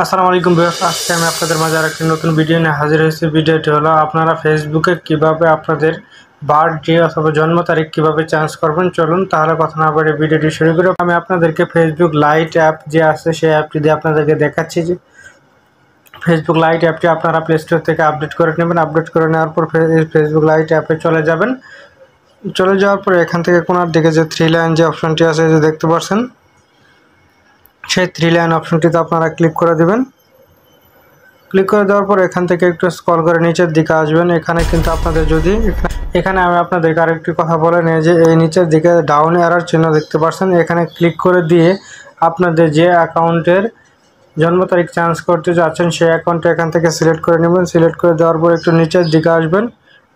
আসসালামু আলাইকুম ভিউয়ার্স, আজকে আমি আপনাদের মাঝে আরেকটি নতুন ভিডিও নিয়ে হাজির হয়েছি। ভিডিওটি হলো আপনারা ফেসবুকে কিভাবে আপনাদের বার্থডে অথবা জন্ম তারিখ কিভাবে চেঞ্জ করবেন। চলুন তাহলে কথা না বলে ভিডিওটি শুরু করি। আমি আপনাদেরকে ফেসবুক লাইট অ্যাপ যে আছে সেই অ্যাপটি দিয়ে আপনাদেরকে দেখাচ্ছি যে ফেসবুক লাইট অ্যাপটি আপনারা প্লে স্টোর থেকে আপডেট করে নেবেন। আপডেট করে নেওয়ার পর ফেসবুক লাইট অ্যাপে চলে যাবেন। চলে যাওয়ার পরে এখান থেকে কোনার দিকে যে থ্রি লাইন যে অপশনটি আছে যে দেখতে পাচ্ছেন, সেই থ্রি লাইন অপশনটিতে আপনারা ক্লিক করে দেবেন। ক্লিক করে দেওয়ার পর এখান থেকে একটু স্ক্রল করে নিচের দিকে আসবেন। এখানে কিন্তু আপনাদের যদি এখানে আমি আপনাদেরকে আরেকটি কথা বলে নিই যে এই নিচের দিকে ডাউন অ্যারোর চিহ্ন দেখতে পাচ্ছেন, এখানে ক্লিক করে দিয়ে আপনাদের যে অ্যাকাউন্টের জন্ম তারিখ চেঞ্জ করতে যাচ্ছেন সেই অ্যাকাউন্টটা এখান থেকে সিলেক্ট করে নেবেন। সিলেক্ট করে দেওয়ার পর একটু নিচের দিকে আসবেন।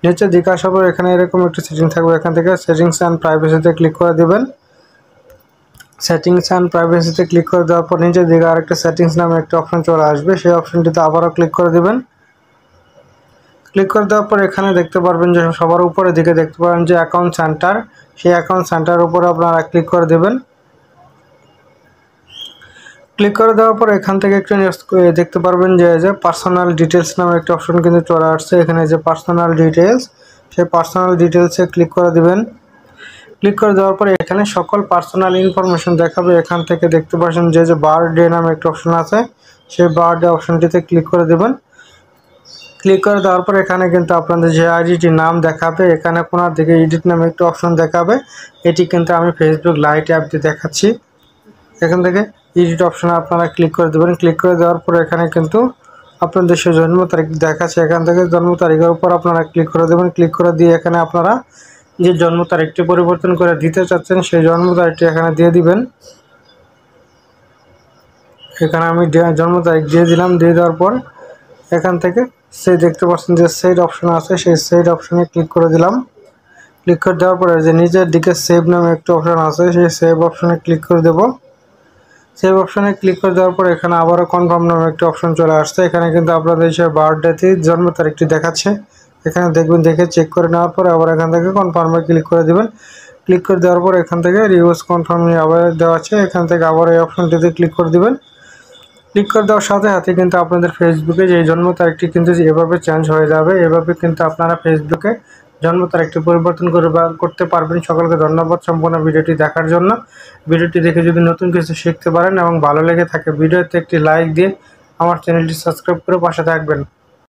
নিচের দিকে আসার পর এখানে এরকম একটু সেটিং থাকবে, এখান থেকে সেটিংস অ্যান্ড প্রাইভেসিতে ক্লিক করে দেবেন। সেটিংস অ্যান্ড প্রাইভেসিতে ক্লিক করে দেওয়ার পর নিচের দিকে আরেকটা সেটিংস নামে একটা অপশন চলে আসবে, সেই অপশনটিতে আবারও ক্লিক করে দেবেন। ক্লিক করে দেওয়ার পর এখানে দেখতে পারবেন যে সবার উপরের দিকে দেখতে পাবেন যে অ্যাকাউন্ট সেন্টার, সেই অ্যাকাউন্ট সেন্টারের উপরে আপনারা ক্লিক করে দেবেন। ক্লিক করে দেওয়ার পর এখান থেকে একটু দেখতে পারবেন যে পার্সোনাল ডিটেলস নামে একটা অপশন কিন্তু চলে আসছে। এখানে যে পার্সোনাল ডিটেলস, সেই পার্সোনাল ডিটেলসে ক্লিক করে দেবেন। ক্লিক করে দেওয়ার পরে এখানে সকল পার্সোনাল ইনফরমেশন দেখাবে। এখান থেকে দেখতে পাচ্ছেন যে বার্থডে নামে একটা অপশন আছে, সেই বার্থডে অপশনটিতে ক্লিক করে দেবেন। ক্লিক করে দেওয়ার পর এখানে কিন্তু আপনাদের যে আইডিটির নাম দেখাবে, এখানে কোনার দিকে এডিট নামে একটা অপশন দেখাবে। এটি কিন্তু আমি ফেসবুক লাইট অ্যাপ দিয়ে দেখাচ্ছি। এখান থেকে এডিট অপশনে আপনারা ক্লিক করে দেবেন। ক্লিক করে দেওয়ার পর এখানে কিন্তু আপনাদের সে জন্ম তারিখ দেখাচ্ছে, এখান থেকে জন্ম তারিখের উপর আপনারা ক্লিক করে দেবেন। ক্লিক করে দিয়ে এখানে আপনারা যে জন্ম তারিখটি পরিবর্তন করে দিতে চাচ্ছেন সেই জন্ম তারিখটি এখানে দিয়ে দিবেন। এখানে আমি জন্ম তারিখ দিয়ে দিলাম। দিয়ে দেওয়ার পর এখান থেকে সেই দেখতে পাচ্ছেন যে সেভ অপশন আছে, সেই সেভ অপশনে ক্লিক করে দিলাম। ক্লিক করে দেওয়ার পরে যে নিচের দিকে সেভ নামে একটা অপশন আছে, সেই সেভ অপশনে ক্লিক করে দেব। সেভ অপশনে ক্লিক করে দেওয়ার পর এখানে আবারও কনফার্ম নামে একটা অপশন চলে আসছে। এখানে কিন্তু আপনাদের সে বার্থডেতে জন্ম তারিখটি দেখাচ্ছে, এখানে দেখবেন। দেখে চেক করে নেওয়ার পরে আবার এখান থেকে কনফার্মে ক্লিক করে দেবেন। ক্লিক করে দেওয়ার পর এখান থেকে রিউজ কনফার্ম আবার দেওয়া আছে, এখান থেকে আবার এই অপশনটিতে ক্লিক করে দেবেন। ক্লিক করে দেওয়ার সাথে সাথে কিন্তু আপনাদের ফেসবুকে যে জন্ম তারিখটি কিন্তু এভাবে চেঞ্জ হয়ে যাবে। এভাবে কিন্তু আপনারা ফেসবুকে জন্ম তারিখটি পরিবর্তন করতে পারবেন। সকলকে ধন্যবাদ সম্পূর্ণ ভিডিওটি দেখার জন্য। ভিডিওটি দেখে যদি নতুন কিছু শিখতে পারেন এবং ভালো লেগে থাকে ভিডিওতে একটি লাইক দিয়ে আমার চ্যানেলটি সাবস্ক্রাইব করে পাশে থাকবেন।